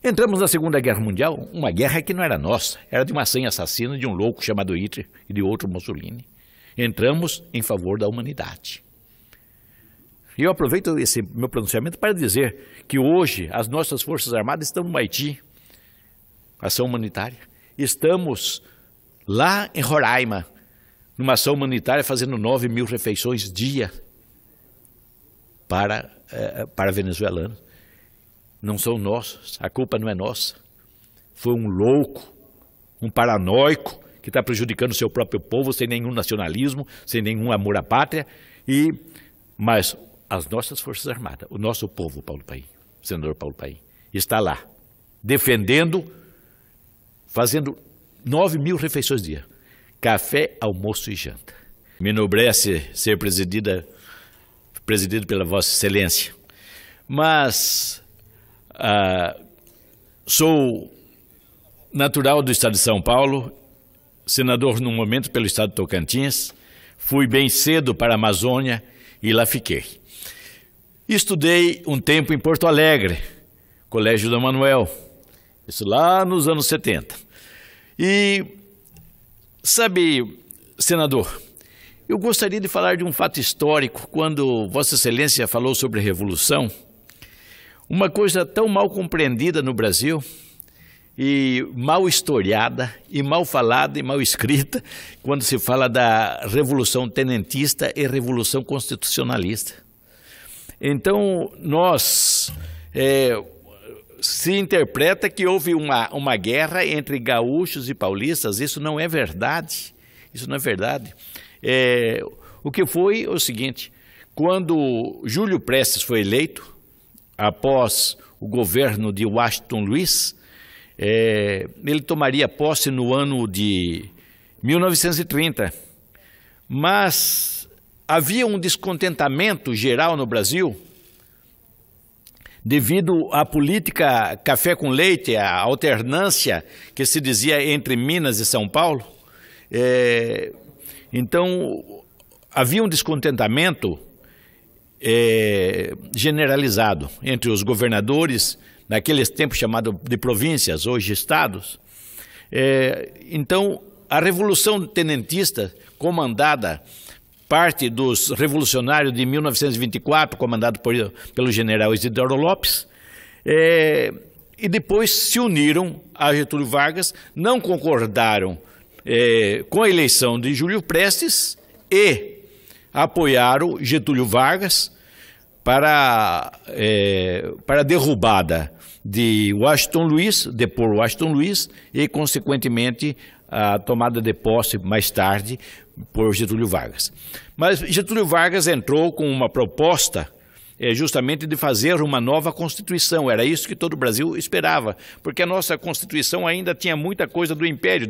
Entramos na Segunda Guerra Mundial, uma guerra que não era nossa, era de uma senha assassina de um louco chamado Hitler e de outro Mussolini. Entramos em favor da humanidade. E eu aproveito esse meu pronunciamento para dizer que hoje as nossas Forças Armadas estão no Haiti, ação humanitária. Estamos lá em Roraima, numa ação humanitária, fazendo 9.000 refeições dia para venezuelanos. Não são nossos, a culpa não é nossa. Foi um louco, um paranoico que está prejudicando o seu próprio povo sem nenhum nacionalismo, sem nenhum amor à pátria. Mas as nossas Forças Armadas, o nosso povo, Paulo Paim, o senador Paulo Paim, está lá, defendendo, fazendo 9.000 refeições dia. Café, almoço e janta. Me enobrece ser presidido pela Vossa Excelência. Mas sou natural do estado de São Paulo, senador no momento pelo estado de Tocantins, fui bem cedo para a Amazônia e lá fiquei. Estudei um tempo em Porto Alegre, Colégio Dom Manuel, isso lá nos anos 70. E, sabe, senador, eu gostaria de falar de um fato histórico, quando Vossa Excelência falou sobre a Revolução, uma coisa tão mal compreendida no Brasil, e mal historiada, e mal falada, e mal escrita, quando se fala da Revolução Tenentista e Revolução Constitucionalista. Então, se interpreta que houve uma guerra entre gaúchos e paulistas. Isso não é verdade. Isso não é verdade. O que foi o seguinte: quando Júlio Prestes foi eleito, após o governo de Washington Luiz, ele tomaria posse no ano de 1930. Mas havia um descontentamento geral no Brasil devido à política café com leite, à alternância que se dizia entre Minas e São Paulo. Então, havia um descontentamento generalizado entre os governadores, naqueles tempos chamados de províncias, hoje estados. Então, a Revolução Tenentista, comandada, parte dos revolucionários de 1924, comandado pelo general Isidoro Lopes, e depois se uniram a Getúlio Vargas, não concordaram com a eleição de Júlio Prestes e apoiaram Getúlio Vargas para a derrubada de Washington Luiz, depor Washington Luiz e, consequentemente, a tomada de posse mais tarde por Getúlio Vargas. Mas Getúlio Vargas entrou com uma proposta justamente de fazer uma nova Constituição. Era isso que todo o Brasil esperava, porque a nossa Constituição ainda tinha muita coisa do Império,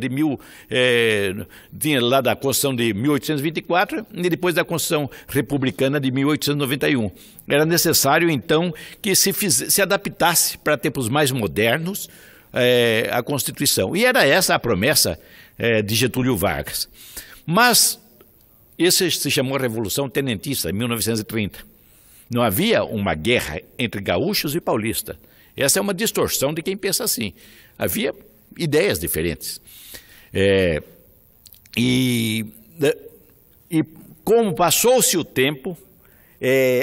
tinha lá da Constituição de 1824 e depois da Constituição Republicana de 1891. Era necessário, então, que se adaptasse para tempos mais modernos a Constituição. E era essa a promessa de Getúlio Vargas. Mas isso se chamou Revolução Tenentista, em 1930. Não havia uma guerra entre gaúchos e paulistas. Essa é uma distorção de quem pensa assim. Havia ideias diferentes. E como passou-se o tempo,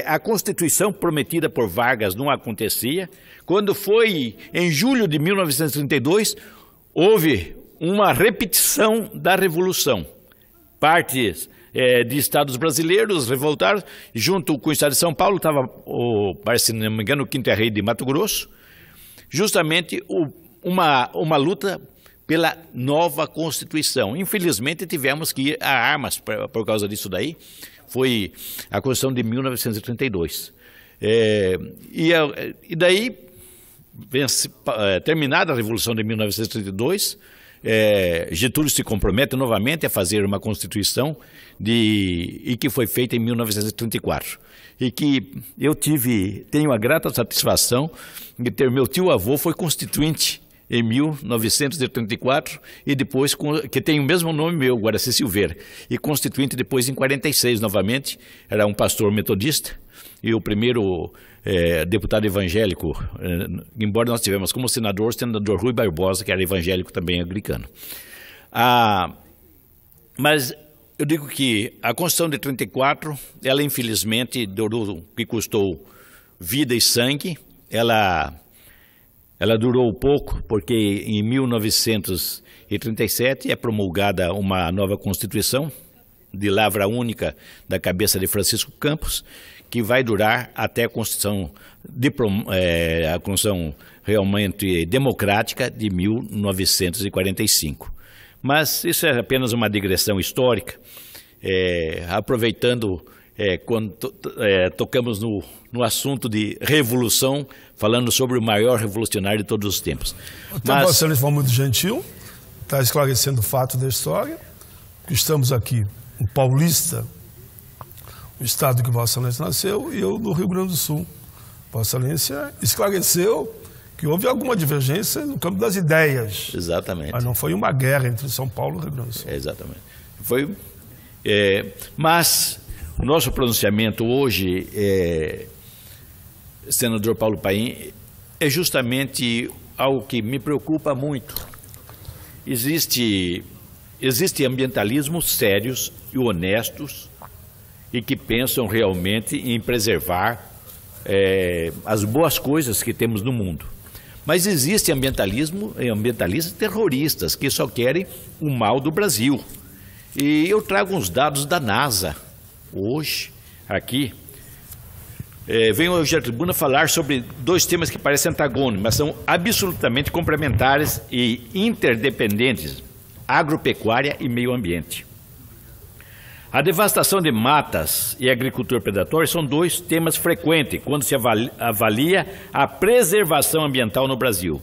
a Constituição prometida por Vargas não acontecia. Quando foi em julho de 1932, houve uma repetição da Revolução. Partes de estados brasileiros revoltaram, junto com o estado de São Paulo, estava, se não me engano, o Quinto Rei de Mato Grosso, justamente uma luta pela nova Constituição. Infelizmente, tivemos que ir a armas por causa disso daí. Foi a Constituição de 1932. E daí, terminada a Revolução de 1932, Getúlio se compromete novamente a fazer uma Constituição e que foi feita em 1934. E que eu tenho a grata satisfação de ter meu tio-avô foi constituinte em 1934 e depois, que tem o mesmo nome meu, Guaraci Silveira, e constituinte depois em 46 novamente, era um pastor metodista, e o primeiro deputado evangélico, embora nós tivemos como senador o senador Rui Barbosa, que era evangélico também anglicano. Mas eu digo que a Constituição de 34, ela infelizmente durou, que custou vida e sangue, ela durou pouco, porque em 1937 é promulgada uma nova Constituição, de lavra única da cabeça de Francisco Campos, que vai durar até a Constituição realmente democrática de 1945. Mas isso é apenas uma digressão histórica, aproveitando quando tocamos no assunto de revolução, falando sobre o maior revolucionário de todos os tempos. Vossa Excelência foi muito gentil, está esclarecendo o fato da história, que estamos aqui, um paulista, o estado que Vossa Excelência nasceu, e eu no Rio Grande do Sul. Vossa Excelência esclareceu que houve alguma divergência no campo das ideias. Exatamente. Mas não foi uma guerra entre São Paulo e Rio Grande do Sul. Exatamente. Mas o nosso pronunciamento hoje, senador Paulo Paim, é justamente algo que me preocupa muito. Existem ambientalismos sérios e honestos e que pensam realmente em preservar as boas coisas que temos no mundo. Mas existem ambientalistas terroristas que só querem o mal do Brasil. E eu trago uns dados da NASA hoje, aqui. Venho hoje à tribuna falar sobre dois temas que parecem antagônicos, mas são absolutamente complementares e interdependentes: agropecuária e meio ambiente. A devastação de matas e a agricultura predatória são dois temas frequentes quando se avalia a preservação ambiental no Brasil.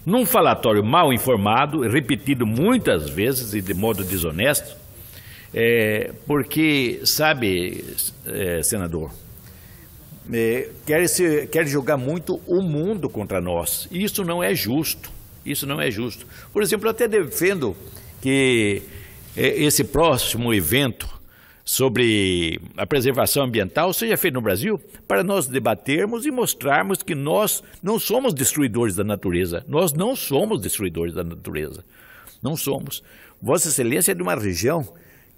Num falatório mal informado e repetido muitas vezes e de modo desonesto, porque, sabe, senador, quer jogar muito o mundo contra nós. E isso não é justo. Isso não é justo. Por exemplo, eu até defendo que esse próximo evento sobre a preservação ambiental seja feito no Brasil para nós debatermos e mostrarmos que nós não somos destruidores da natureza. Nós não somos destruidores da natureza. Não somos. Vossa Excelência é de uma região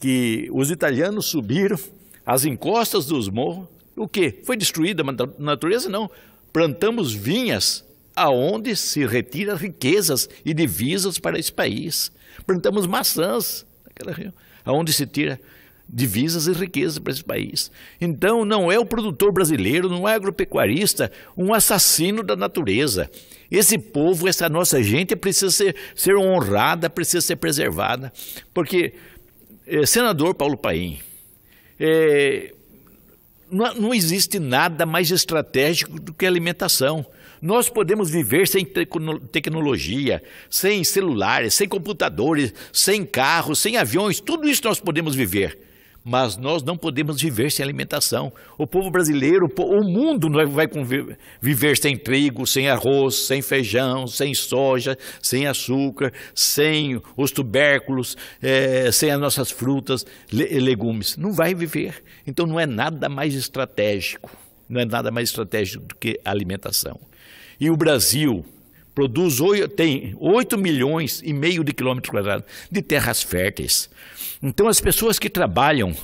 que os italianos subiram as encostas dos morros. O quê? Foi destruída a natureza? Não. Plantamos vinhas aonde se retira riquezas e divisas para esse país. Plantamos maçãs naquela região, aonde se tira divisas e riquezas para esse país. Então não é o produtor brasileiro, não é agropecuarista, um assassino da natureza. Esse povo, essa nossa gente precisa ser honrada, precisa ser preservada. Porque, senador Paulo Paim, não existe nada mais estratégico do que a alimentação. Nós podemos viver sem tecnologia, sem celulares, sem computadores, sem carros, sem aviões, tudo isso nós podemos viver. Mas nós não podemos viver sem alimentação. O povo brasileiro, o mundo não vai viver sem trigo, sem arroz, sem feijão, sem soja, sem açúcar, sem os tubérculos, sem as nossas frutas e legumes. Não vai viver. Então não é nada mais estratégico. Não é nada mais estratégico do que a alimentação. E o Brasil tem 8,5 milhões de quilômetros quadrados de terras férteis. Então as pessoas que trabalham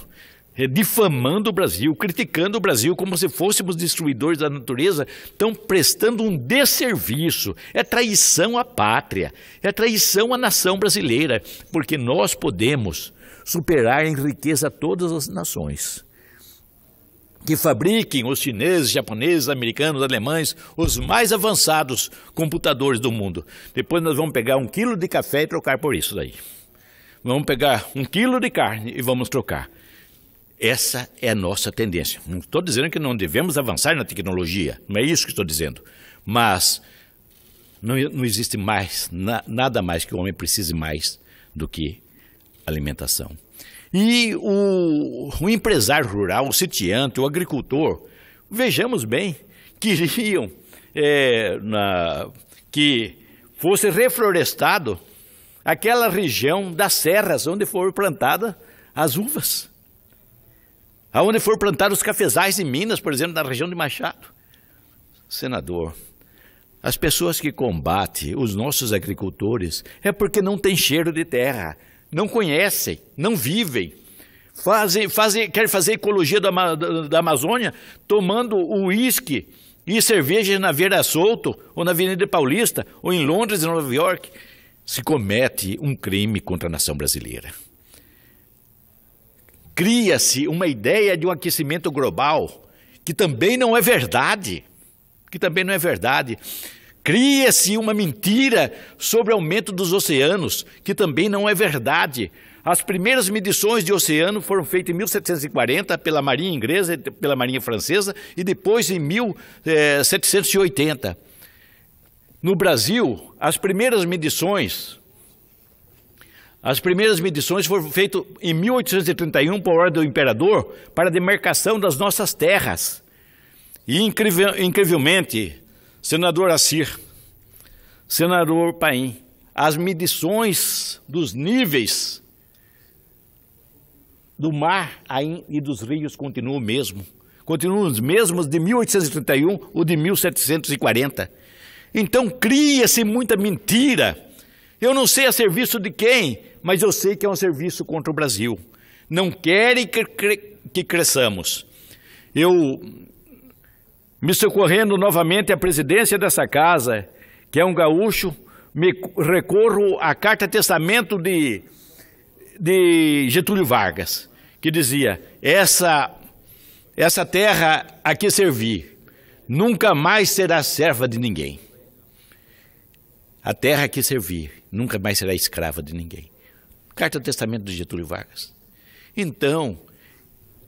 difamando o Brasil, criticando o Brasil como se fôssemos destruidores da natureza, estão prestando um desserviço. É traição à pátria, é traição à nação brasileira, porque nós podemos superar em riqueza todas as nações. Que fabriquem os chineses, japoneses, americanos, alemães, os mais avançados computadores do mundo. Depois nós vamos pegar 1 quilo de café e trocar por isso daí. Vamos pegar 1 quilo de carne e vamos trocar. Essa é a nossa tendência. Não estou dizendo que não devemos avançar na tecnologia, não é isso que estou dizendo. Mas não existe mais, nada mais que o homem precise mais do que alimentação. E o empresário rural, o sitiante, o agricultor, vejamos bem, queriam que fosse reflorestado aquela região das serras onde foram plantadas as uvas. aonde foram plantados os cafezais em Minas, por exemplo, na região de Machado. Senador, as pessoas que combatem os nossos agricultores é porque não tem cheiro de terra, não conhecem, não vivem. Querem fazer ecologia da Amazônia tomando uísque e cerveja na Vieira Solto, ou na Avenida Paulista, ou em Londres e Nova York. Se comete um crime contra a nação brasileira. Cria-se uma ideia de um aquecimento global, que também não é verdade. Cria-se uma mentira sobre o aumento dos oceanos, que também não é verdade. As primeiras medições de oceano foram feitas em 1740 pela Marinha Inglesa e pela Marinha Francesa, e depois em 1780. No Brasil, as primeiras medições foram feitas em 1831 por ordem do imperador para a demarcação das nossas terras. E incrivelmente, senador Assir, senador Paim, as medições dos níveis do mar e dos rios continuam os mesmos de 1831 ou de 1740. Então cria-se muita mentira. Eu não sei a serviço de quem, mas eu sei que é um serviço contra o Brasil. Não querem que cresçamos. Eu, me socorrendo novamente à presidência dessa casa, que é um gaúcho, me recorro à carta-testamento de Getúlio Vargas, que dizia: essa terra a que servir nunca mais será serva de ninguém. A terra a que servir nunca mais será escrava de ninguém. Carta-testamento de Getúlio Vargas. Então,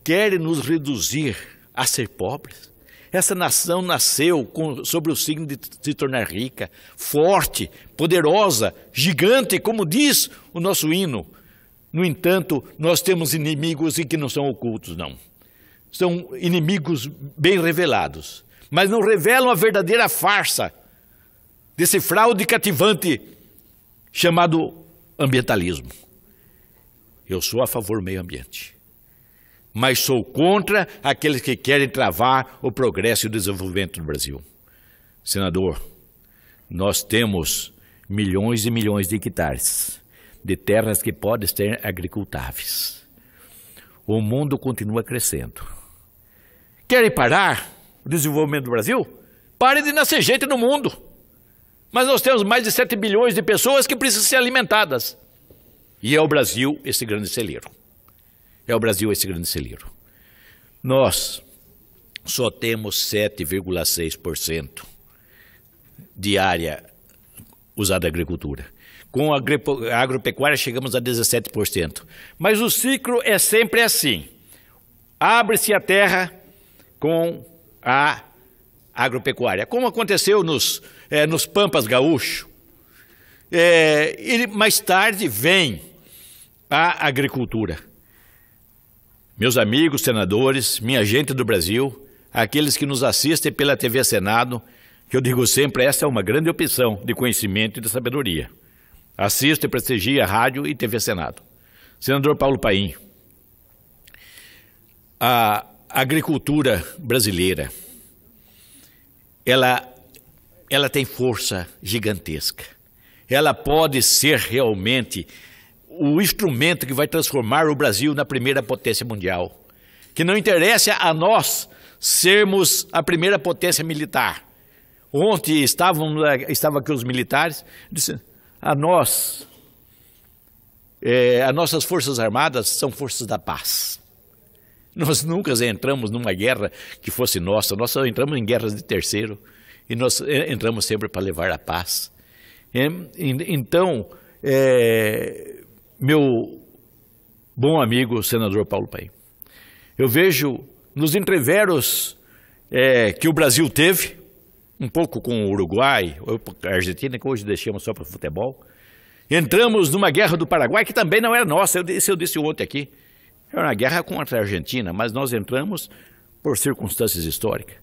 querem nos reduzir a ser pobres? Essa nação nasceu sobre o signo de se tornar rica, forte, poderosa, gigante, como diz o nosso hino. No entanto, nós temos inimigos e que não são ocultos, não. São inimigos bem revelados, mas não revelam a verdadeira farsa desse fraude cativante chamado ambientalismo. Eu sou a favor do meio ambiente, mas sou contra aqueles que querem travar o progresso e o desenvolvimento do Brasil. Senador, nós temos milhões e milhões de hectares de terras que podem ser agricultáveis. O mundo continua crescendo. Querem parar o desenvolvimento do Brasil? Pare de nascer gente no mundo. Mas nós temos mais de 7 bilhões de pessoas que precisam ser alimentadas. E é o Brasil esse grande celeiro. Nós só temos 7,6% de área usada na agricultura. Com a agropecuária chegamos a 17%. Mas o ciclo é sempre assim. Abre-se a terra com a agropecuária, como aconteceu nos Pampas Gaúcho. E mais tarde vem a agricultura. Meus amigos senadores, minha gente do Brasil, aqueles que nos assistem pela TV Senado, que eu digo sempre, essa é uma grande opção de conhecimento e de sabedoria. Assista e prestigia a rádio e TV Senado. Senador Paulo Paim, a agricultura brasileira, ela tem força gigantesca. Ela pode ser realmente o instrumento que vai transformar o Brasil na primeira potência mundial. Que não interessa a nós sermos a primeira potência militar. Ontem estavam aqui os militares, disseram, as nossas forças armadas são forças da paz. Nós nunca entramos numa guerra que fosse nossa, nós só entramos em guerras de terceiro e nós entramos sempre para levar a paz. Então, meu bom amigo senador Paulo Paim, eu vejo nos entreveros que o Brasil teve, um pouco com o Uruguai, a Argentina, que hoje deixamos só para futebol. Entramos numa guerra do Paraguai, que também não era nossa, eu disse ontem aqui. Era uma guerra contra a Argentina, mas nós entramos por circunstâncias históricas.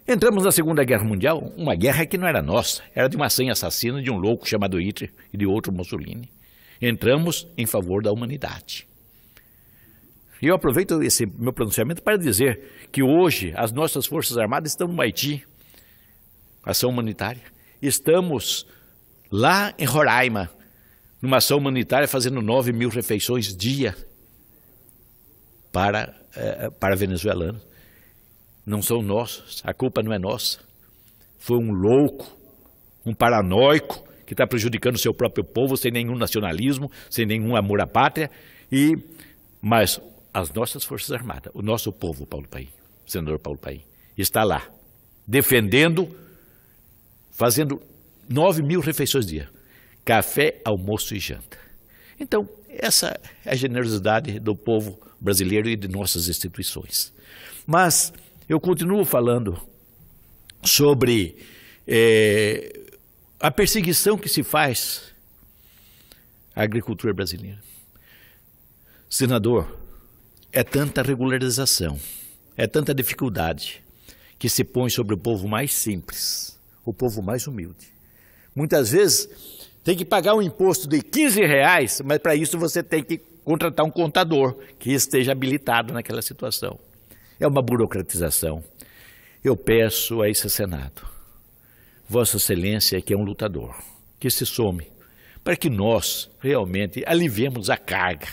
Entramos na Segunda Guerra Mundial, uma guerra que não era nossa, era de uma senha assassina de um louco chamado Hitler e de outro Mussolini. Entramos em favor da humanidade. E eu aproveito esse meu pronunciamento para dizer que hoje as nossas Forças Armadas estão no Haiti, ação humanitária. Estamos lá em Roraima, numa ação humanitária, fazendo 9.000 refeições dia para venezuelanos. Não são nossos, a culpa não é nossa. Foi um louco, um paranoico, que está prejudicando o seu próprio povo, sem nenhum nacionalismo, sem nenhum amor à pátria. Mas as nossas Forças Armadas, o nosso povo, Paulo Paim, o senador Paulo Paim, está lá, defendendo, fazendo 9.000 refeições dia. Café, almoço e janta. Então, essa é a generosidade do povo brasileiro e de nossas instituições. Mas eu continuo falando sobre a perseguição que se faz à agricultura brasileira. Senador, é tanta regularização, é tanta dificuldade que se põe sobre o povo mais simples, o povo mais humilde. Muitas vezes tem que pagar um imposto de R$15, mas para isso você tem que contratar um contador que esteja habilitado naquela situação. É uma burocratização. Eu peço a esse Senado, Vossa Excelência, que é um lutador, que se some, para que nós realmente aliviemos a carga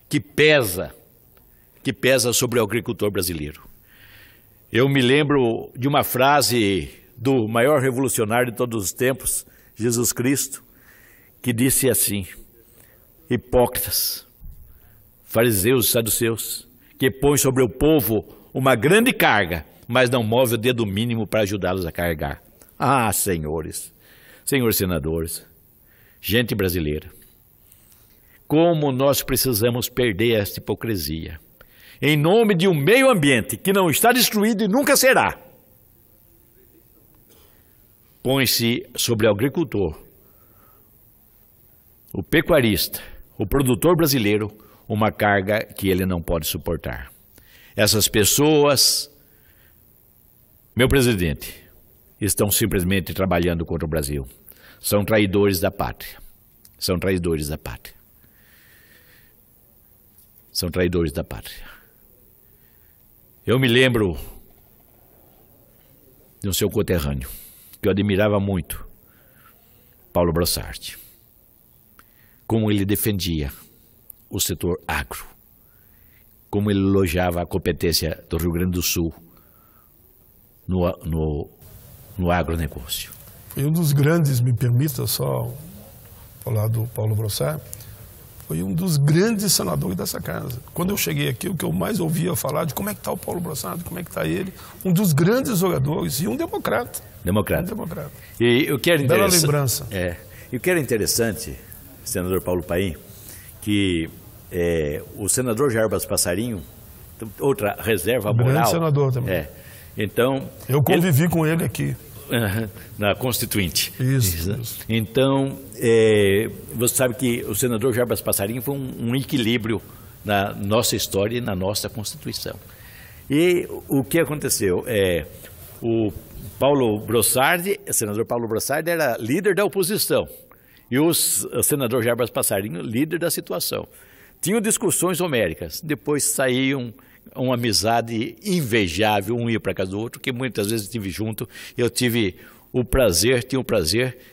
que pesa sobre o agricultor brasileiro. Eu me lembro de uma frase do maior revolucionário de todos os tempos, Jesus Cristo, que disse assim: hipócritas, fariseus e saduceus, que põem sobre o povo uma grande carga, mas não move o dedo mínimo para ajudá-los a carregar. Ah, senhores senadores, gente brasileira, como nós precisamos perder esta hipocrisia, em nome de um meio ambiente que não está destruído e nunca será. Põe-se sobre o agricultor, o pecuarista, o produtor brasileiro, uma carga que ele não pode suportar. Essas pessoas, meu presidente, estão simplesmente trabalhando contra o Brasil. São traidores da pátria. São traidores da pátria. São traidores da pátria. Eu me lembro de um seu conterrâneo, que eu admirava muito, Paulo Brossard. Como ele defendia o setor agro, como ele elogiava a competência do Rio Grande do Sul no agronegócio. Foi um dos grandes, me permita só falar do Paulo Brossard, foi um dos grandes senadores dessa casa. Quando eu cheguei aqui, o que eu mais ouvia falar de como é que está o Paulo Brossard, como é que está ele, um dos grandes oradores e um democrata. Democrata. Um democrata. E eu quero bela lembrança. Eu quero interessante, senador Paulo Paim, que o senador Jarbas Passarinho, outra reserva moral. Grande senador também. Então, eu convivi com ele aqui. Na Constituinte. Isso. Então, você sabe que o senador Jarbas Passarinho foi um equilíbrio na nossa história e na nossa Constituição. E o que aconteceu? O senador Paulo Brossard era líder da oposição e o senador Jarbas Passarinho líder da situação. Tinham discussões homéricas, depois saíam uma amizade invejável, um ia para casa do outro, que muitas vezes estive junto. Eu tinha o prazer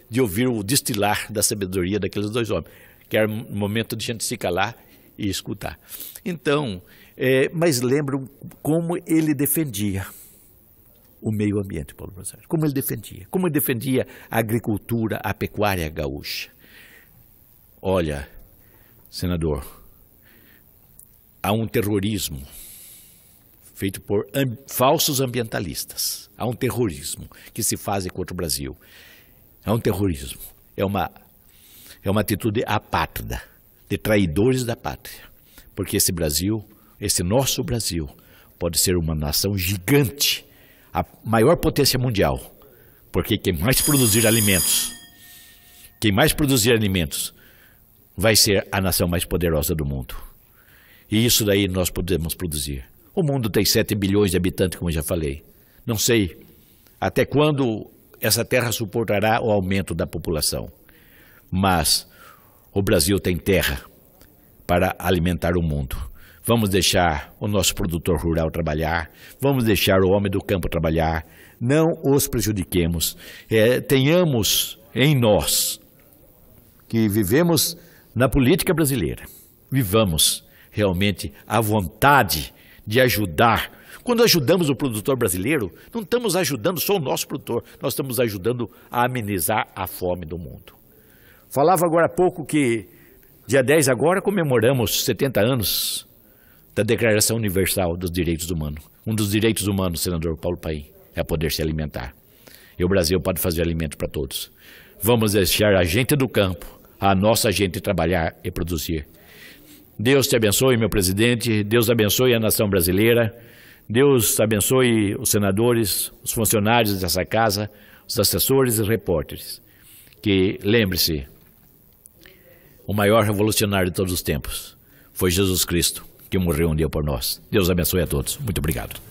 de ouvir o destilar da sabedoria daqueles dois homens, que era um momento de gente se calar e escutar. Então, mas lembram como ele defendia o meio ambiente, Paulo Brossard, como ele defendia a agricultura, a pecuária gaúcha. Olha, senador, há um terrorismo feito por falsos ambientalistas. Há um terrorismo que se faz contra o Brasil. Há um terrorismo. É uma atitude apátrida, de traidores da pátria. Porque esse Brasil, esse nosso Brasil, pode ser uma nação gigante, a maior potência mundial. Porque quem mais produzir alimentos vai ser a nação mais poderosa do mundo. E isso daí nós podemos produzir. O mundo tem 7 bilhões de habitantes, como eu já falei. Não sei até quando essa terra suportará o aumento da população. Mas o Brasil tem terra para alimentar o mundo. Vamos deixar o nosso produtor rural trabalhar, vamos deixar o homem do campo trabalhar, não os prejudiquemos. Tenhamos em nós, que vivemos na política brasileira, vivamos realmente a vontade de ajudar. Quando ajudamos o produtor brasileiro, não estamos ajudando só o nosso produtor, nós estamos ajudando a amenizar a fome do mundo. Falava agora há pouco que dia 10 agora comemoramos 70 anos da Declaração Universal dos Direitos Humanos. Um dos direitos humanos, senador Paulo Paim, é poder se alimentar. E o Brasil pode fazer alimento para todos. Vamos deixar a gente do campo, a nossa gente trabalhar e produzir. Deus te abençoe, meu presidente. Deus abençoe a nação brasileira. Deus abençoe os senadores, os funcionários dessa casa, os assessores e repórteres. Que, lembre-se, o maior revolucionário de todos os tempos foi Jesus Cristo, que morreu um dia por nós. Deus abençoe a todos. Muito obrigado.